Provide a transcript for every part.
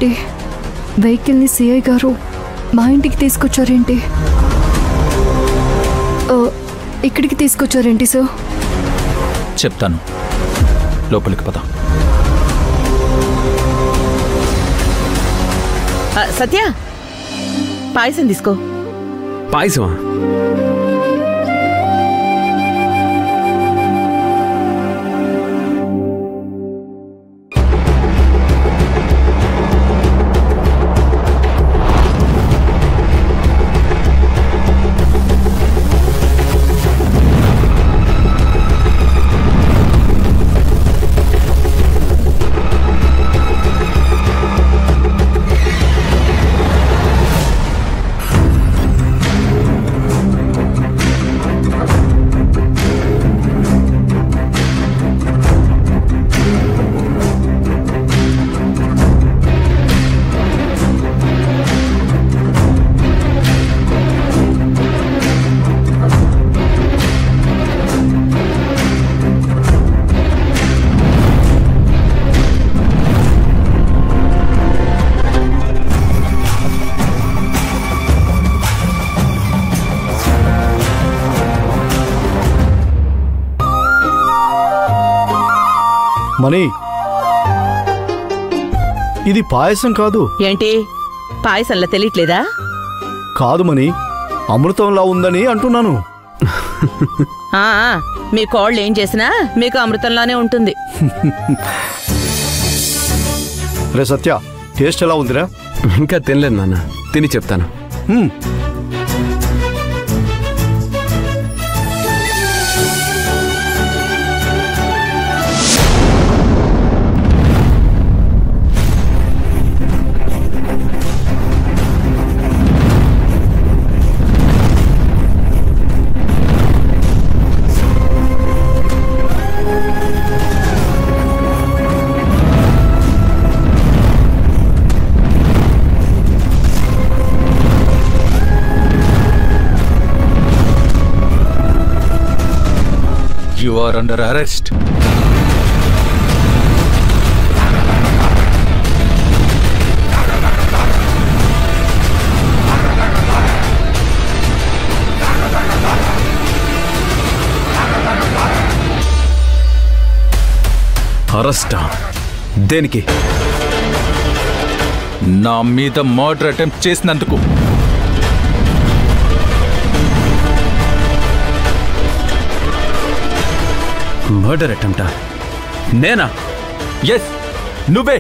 ఏంటి? వెహికల్ని సిఐ గారు మా ఇంటికి తీసుకొచ్చారేంటి? ఇక్కడికి తీసుకొచ్చారేంటి సార్? చెప్తాను, లోపలికి పద. సత్య, పాయసం తీసుకో. పాయసమా? మనీ, ఇది పాయసం కాదు. ఏంటి పాయసంలా తెలియట్లేదా? కాదు మనీ, అమృతంలా ఉందని అంటున్నాను. మీ కోళ్ళు ఏం చేసినా మీకు అమృతంలానే ఉంటుంది. రే సత్య, టేస్ట్ ఎలా ఉందిరా? ఇంకా తినలేదు నాన్న, తిని చెప్తాను. You are under arrest. అరెస్టా? దేనికి? నా మీద మర్డర్ అటెంప్ట్ చేసినందుకు. మర్డర్ అటెంప్టా? నేనా? ఎస్, నువ్వే.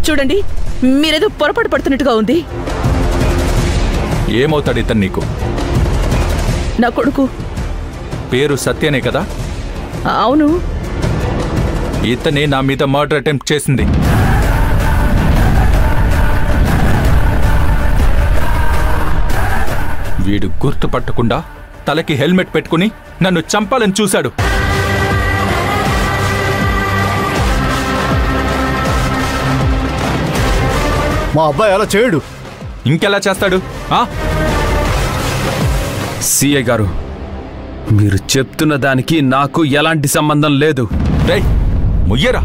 చూడండి, మీరేదో పొరపాటు పడుతున్నట్టుగా ఉంది. ఏమవుతాడు ఇతను నీకు? నా కొడుకు. పేరు సత్యనే కదా? అవును. ఇతనే నా మీద మర్డర్ అటెంప్ట్ చేసింది. వీడు గుర్తుపట్టకుండా తలకి హెల్మెట్ పెట్టుకుని నన్ను చంపాలని చూశాడు. మా అబ్బాయి అలా చేయడు. ఇంకెలా చేస్తాడు? సిఐ గారు, మీరు చెప్తున్న దానికి నాకు ఎలాంటి సంబంధం లేదు. రేయ్, ముయ్యరా.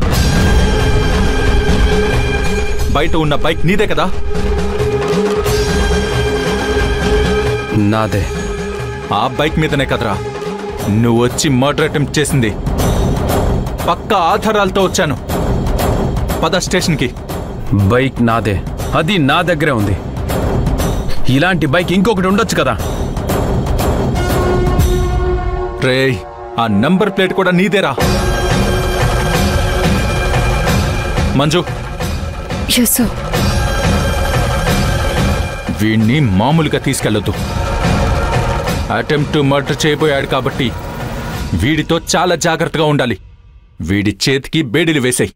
బయట ఉన్న బైక్ నీదే కదా? నాదే. ఆ బైక్ మీదనే కదరా నువ్వు వచ్చి మర్డర్ అటెంప్ట్ చేసింది. పక్కా ఆధారాలతో వచ్చాను. పద స్టేషన్కి. బైక్ నాదే, అది నా దగ్గరే ఉంది. ఇలాంటి బైక్ ఇంకొకటి ఉండొచ్చు కదా? రేయ్, ఆ నంబర్ ప్లేట్ కూడా నీదేరా? మంజు, వీణ్ణి మామూలుగా తీసుకెళ్ళొద్దు. అటెంప్ట్ టు మర్డర్ చేయబోయాడు కాబట్టి వీడితో చాలా జాగ్రత్తగా ఉండాలి. వీడి చేతికి బేడీలు వేసేయ్.